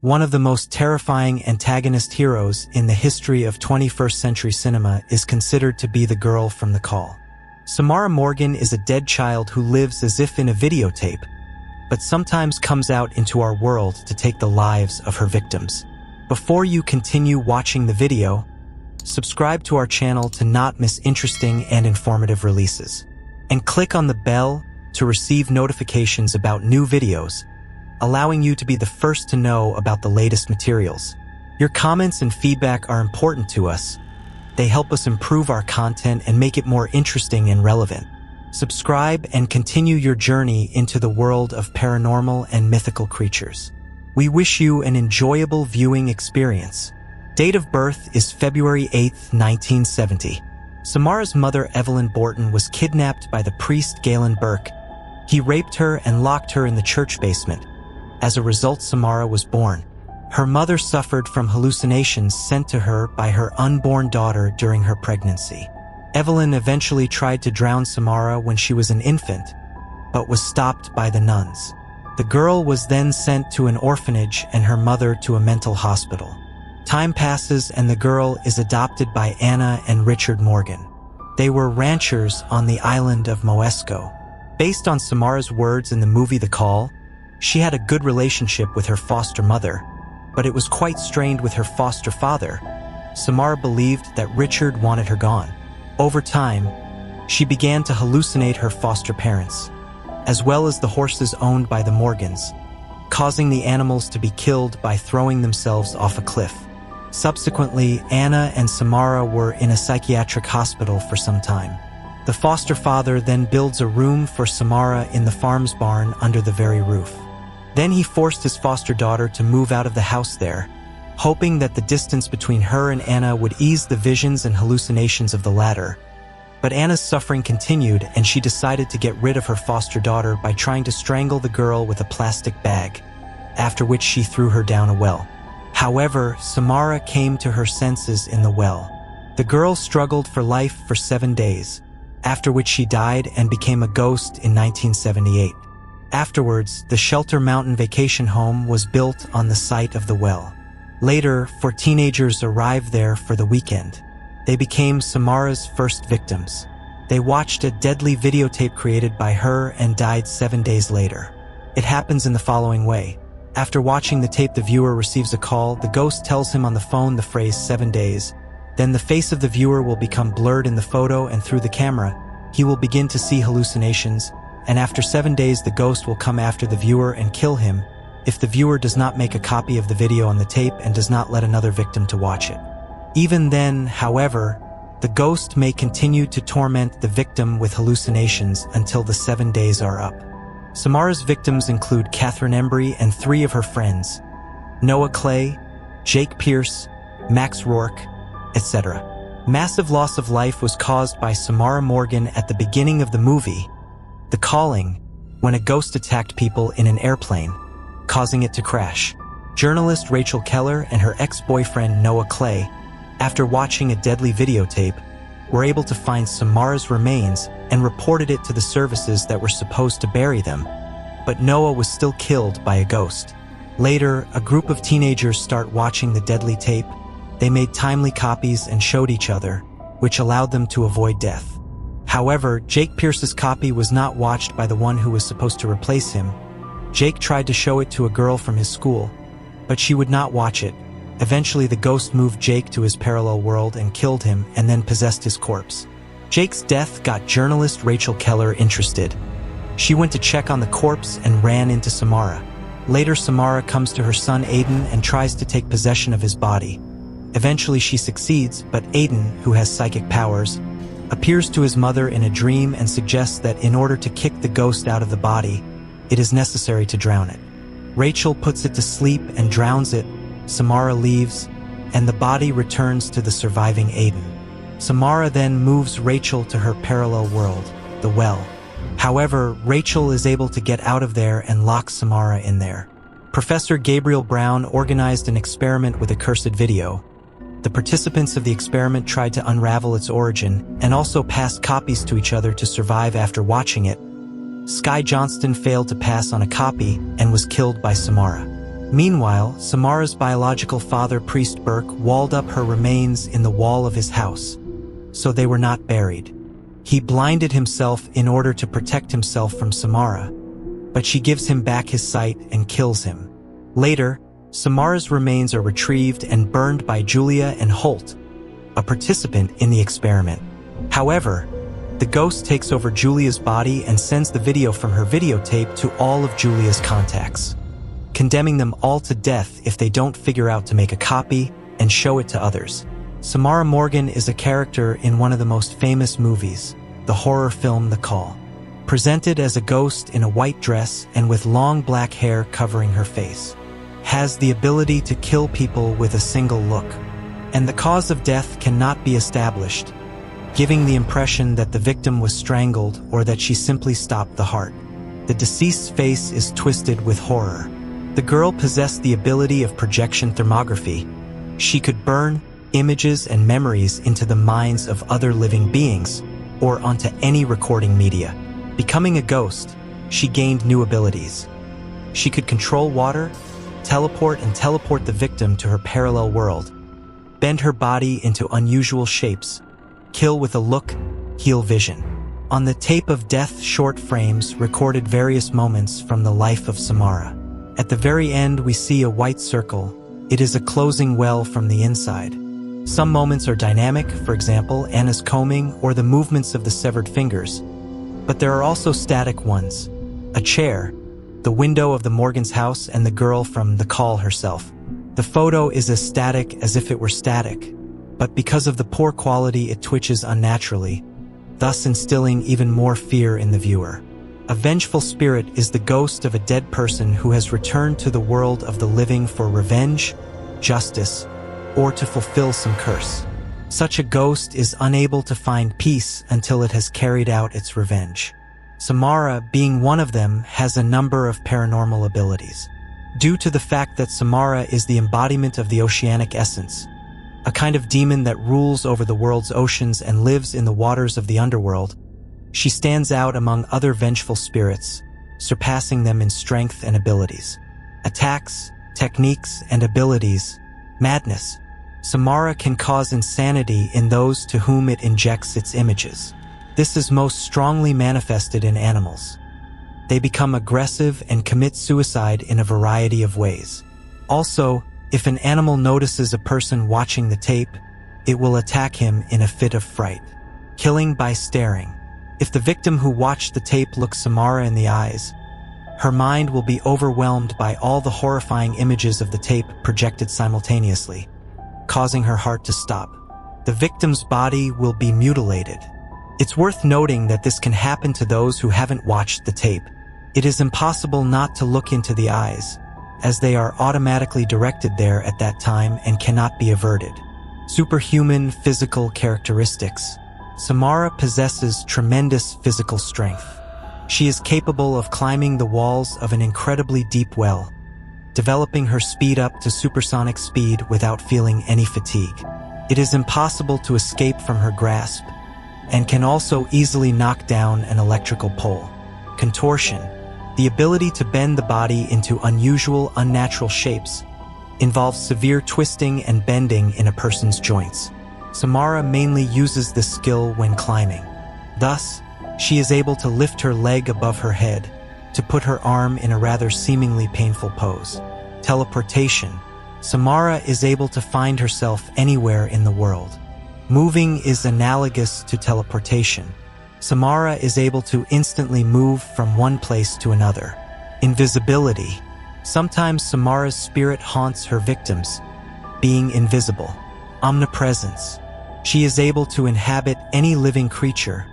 One of the most terrifying antagonist heroes in the history of 21st century cinema is considered to be the girl from The Call. Samara Morgan is a dead child who lives as if in a videotape, but sometimes comes out into our world to take the lives of her victims. Before you continue watching the video, subscribe to our channel to not miss interesting and informative releases. And click on the bell to receive notifications about new videos, allowing you to be the first to know about the latest materials. Your comments and feedback are important to us. They help us improve our content and make it more interesting and relevant. Subscribe and continue your journey into the world of paranormal and mythical creatures. We wish you an enjoyable viewing experience. Date of birth is February 8, 1970. Samara's mother, Evelyn Borton, was kidnapped by the priest Galen Burke. He raped her and locked her in the church basement. As a result, Samara was born. Her mother suffered from hallucinations sent to her by her unborn daughter during her pregnancy. Evelyn eventually tried to drown Samara when she was an infant, but was stopped by the nuns. The girl was then sent to an orphanage and her mother to a mental hospital. Time passes and the girl is adopted by Anna and Richard Morgan. They were ranchers on the island of Moesco. Based on Samara's words in the movie The Call, she had a good relationship with her foster mother, but it was quite strained with her foster father. Samara believed that Richard wanted her gone. Over time, she began to hallucinate her foster parents, as well as the horses owned by the Morgans, causing the animals to be killed by throwing themselves off a cliff. Subsequently, Anna and Samara were in a psychiatric hospital for some time. The foster father then builds a room for Samara in the farm's barn under the very roof. Then he forced his foster daughter to move out of the house there, hoping that the distance between her and Anna would ease the visions and hallucinations of the latter. But Anna's suffering continued, and she decided to get rid of her foster daughter by trying to strangle the girl with a plastic bag, after which she threw her down a well. However, Samara came to her senses in the well. The girl struggled for life for 7 days, after which she died and became a ghost in 1978. Afterwards, the Shelter Mountain vacation home was built on the site of the well. Later, 4 teenagers arrived there for the weekend. They became Samara's first victims. They watched a deadly videotape created by her and died 7 days later. It happens in the following way. After watching the tape, the viewer receives a call. The ghost tells him on the phone the phrase 7 days. Then the face of the viewer will become blurred in the photo, and through the camera, he will begin to see hallucinations. And after 7 days, the ghost will come after the viewer and kill him if the viewer does not make a copy of the video on the tape and does not let another victim to watch it. Even then, however, the ghost may continue to torment the victim with hallucinations until the 7 days are up. Samara's victims include Catherine Embry and 3 of her friends, Noah Clay, Jake Pierce, Max Rourke, etc. Massive loss of life was caused by Samara Morgan at the beginning of the movie, The Calling, when a ghost attacked people in an airplane, causing it to crash. Journalist Rachel Keller and her ex-boyfriend Noah Clay, after watching a deadly videotape, were able to find Samara's remains and reported it to the services that were supposed to bury them, but Noah was still killed by a ghost. Later, a group of teenagers start watching the deadly tape. They made timely copies and showed each other, which allowed them to avoid death. However, Jake Pierce's copy was not watched by the one who was supposed to replace him. Jake tried to show it to a girl from his school, but she would not watch it. Eventually, the ghost moved Jake to his parallel world and killed him and then possessed his corpse. Jake's death got journalist Rachel Keller interested. She went to check on the corpse and ran into Samara. Later, Samara comes to her son Aiden and tries to take possession of his body. Eventually, she succeeds, but Aiden, who has psychic powers, appears to his mother in a dream and suggests that in order to kick the ghost out of the body, it is necessary to drown it. Rachel puts it to sleep and drowns it. Samara leaves, and the body returns to the surviving Aiden. Samara then moves Rachel to her parallel world, the well. However, Rachel is able to get out of there and locks Samara in there. Professor Gabriel Brown organized an experiment with a cursed video. The participants of the experiment tried to unravel its origin and also passed copies to each other to survive after watching it. Sky Johnston failed to pass on a copy and was killed by Samara. Meanwhile, Samara's biological father, Priest Burke, walled up her remains in the wall of his house, so they were not buried. He blinded himself in order to protect himself from Samara, but she gives him back his sight and kills him. Later, Samara's remains are retrieved and burned by Julia and Holt, a participant in the experiment. However, the ghost takes over Julia's body and sends the video from her videotape to all of Julia's contacts, condemning them all to death if they don't figure out to make a copy and show it to others. Samara Morgan is a character in one of the most famous movies, the horror film The Call. Presented as a ghost in a white dress and with long black hair covering her face, has the ability to kill people with a single look, and the cause of death cannot be established, giving the impression that the victim was strangled or that she simply stopped the heart. The deceased's face is twisted with horror. The girl possessed the ability of projection thermography. She could burn images and memories into the minds of other living beings or onto any recording media. Becoming a ghost, she gained new abilities. She could control water, teleport the victim to her parallel world, bend her body into unusual shapes, kill with a look, heal vision. On the tape of death, short frames recorded various moments from the life of Samara. At the very end, we see a white circle. It is a closing well from the inside. Some moments are dynamic, for example, Anna's combing or the movements of the severed fingers. But there are also static ones. A chair, the window of the Morgan's house, and the girl from The Call herself. The photo is as static as if it were static, but because of the poor quality it twitches unnaturally, thus instilling even more fear in the viewer. A vengeful spirit is the ghost of a dead person who has returned to the world of the living for revenge, justice, or to fulfill some curse. Such a ghost is unable to find peace until it has carried out its revenge. Samara, being one of them, has a number of paranormal abilities. Due to the fact that Samara is the embodiment of the oceanic essence, a kind of demon that rules over the world's oceans and lives in the waters of the underworld, she stands out among other vengeful spirits, surpassing them in strength and abilities. Attacks, techniques, and abilities. Madness. Samara can cause insanity in those to whom it injects its images. This is most strongly manifested in animals. They become aggressive and commit suicide in a variety of ways. Also, if an animal notices a person watching the tape, it will attack him in a fit of fright. Killing by staring. If the victim who watched the tape looks Samara in the eyes, her mind will be overwhelmed by all the horrifying images of the tape projected simultaneously, causing her heart to stop. The victim's body will be mutilated. It's worth noting that this can happen to those who haven't watched the tape. It is impossible not to look into the eyes, as they are automatically directed there at that time and cannot be averted. Superhuman physical characteristics. Samara possesses tremendous physical strength. She is capable of climbing the walls of an incredibly deep well, developing her speed up to supersonic speed without feeling any fatigue. It is impossible to escape from her grasp, and can also easily knock down an electrical pole. Contortion. The ability to bend the body into unusual, unnatural shapes involves severe twisting and bending in a person's joints. Samara mainly uses this skill when climbing. Thus, she is able to lift her leg above her head to put her arm in a rather seemingly painful pose. Teleportation. Samara is able to find herself anywhere in the world. Moving is analogous to teleportation. Samara is able to instantly move from one place to another. Invisibility. Sometimes Samara's spirit haunts her victims, being invisible. Omnipresence. She is able to inhabit any living creature,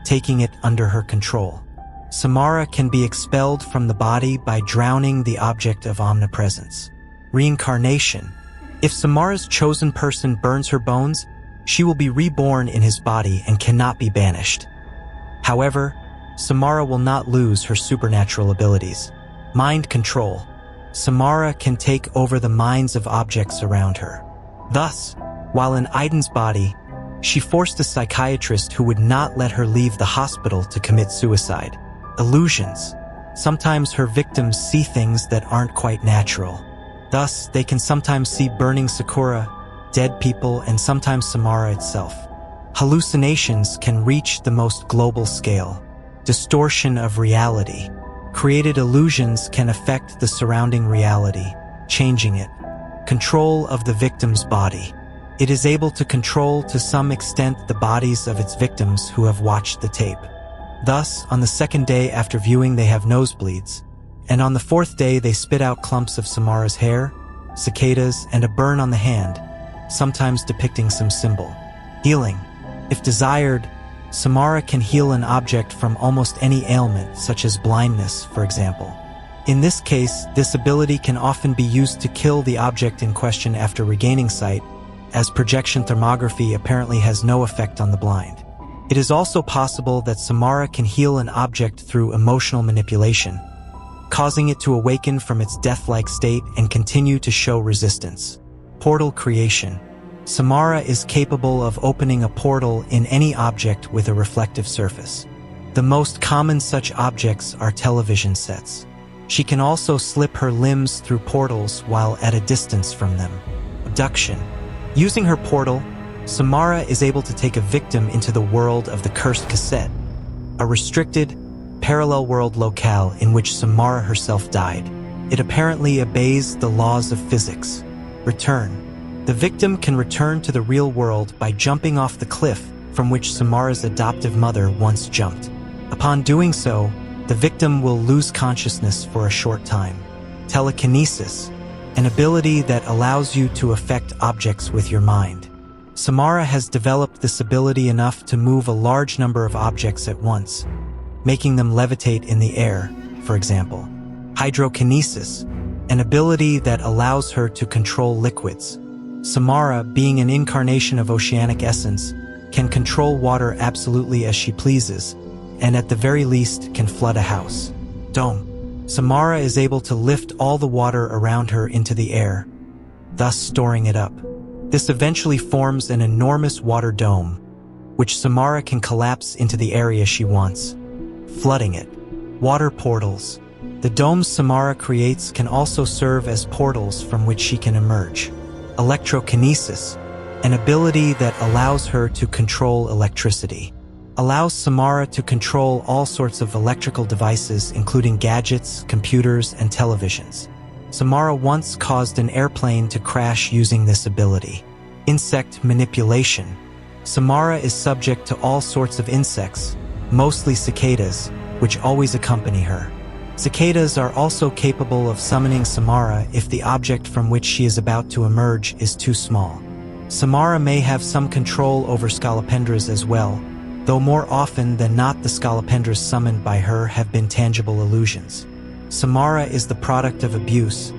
taking it under her control. Samara can be expelled from the body by drowning the object of omnipresence. Reincarnation. If Samara's chosen person burns her bones, she will be reborn in his body and cannot be banished. However, Samara will not lose her supernatural abilities. Mind control. Samara can take over the minds of objects around her. Thus, while in Aiden's body, she forced a psychiatrist who would not let her leave the hospital to commit suicide. Illusions. Sometimes her victims see things that aren't quite natural. Thus, they can sometimes see burning sakura, dead people, and sometimes Samara itself. Hallucinations can reach the most global scale. Distortion of reality. Created illusions can affect the surrounding reality, changing it. Control of the victim's body. It is able to control to some extent the bodies of its victims who have watched the tape. Thus, on the second day after viewing they have nosebleeds, and on the fourth day they spit out clumps of Samara's hair, cicadas, and a burn on the hand, sometimes depicting some symbol. Healing. If desired, Samara can heal an object from almost any ailment, such as blindness, for example. In this case, this ability can often be used to kill the object in question after regaining sight, as projection thermography apparently has no effect on the blind. It is also possible that Samara can heal an object through emotional manipulation, causing it to awaken from its death-like state and continue to show resistance. Portal creation. Samara is capable of opening a portal in any object with a reflective surface. The most common such objects are television sets. She can also slip her limbs through portals while at a distance from them. Abduction. Using her portal, Samara is able to take a victim into the world of the cursed cassette, a restricted, parallel world locale in which Samara herself died. It apparently obeys the laws of physics. Return. The victim can return to the real world by jumping off the cliff from which Samara's adoptive mother once jumped. Upon doing so, the victim will lose consciousness for a short time. Telekinesis, an ability that allows you to affect objects with your mind. Samara has developed this ability enough to move a large number of objects at once, making them levitate in the air, for example. Hydrokinesis, an ability that allows her to control liquids. Samara, being an incarnation of oceanic essence, can control water absolutely as she pleases, and at the very least can flood a house. Dome. Samara is able to lift all the water around her into the air, thus storing it up. This eventually forms an enormous water dome, which Samara can collapse into the area she wants, flooding it. Water portals. The domes Samara creates can also serve as portals from which she can emerge. Electrokinesis, an ability that allows her to control electricity. Allows Samara to control all sorts of electrical devices, including gadgets, computers, and televisions. Samara once caused an airplane to crash using this ability. Insect manipulation. Samara is subject to all sorts of insects, mostly cicadas, which always accompany her. Cicadas are also capable of summoning Samara if the object from which she is about to emerge is too small. Samara may have some control over scolopendras as well, though more often than not the scolopendras summoned by her have been tangible illusions. Samara is the product of abuse.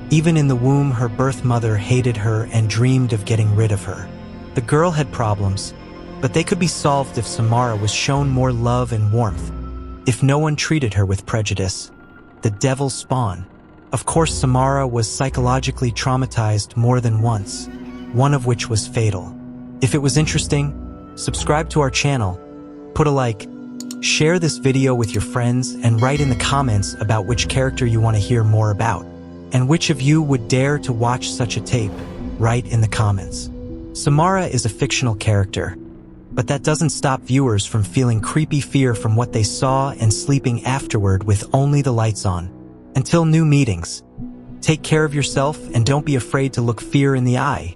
Even in the womb, her birth mother hated her and dreamed of getting rid of her. The girl had problems, but they could be solved if Samara was shown more love and warmth. If no one treated her with prejudice. The devil's spawn. Of course, Samara was psychologically traumatized more than once, one of which was fatal. If it was interesting, subscribe to our channel, put a like, share this video with your friends, and write in the comments about which character you want to hear more about, and which of you would dare to watch such a tape. Write in the comments. Samara is a fictional character, but that doesn't stop viewers from feeling creepy fear from what they saw and sleeping afterward with only the lights on. Until new meetings, take care of yourself and don't be afraid to look fear in the eye.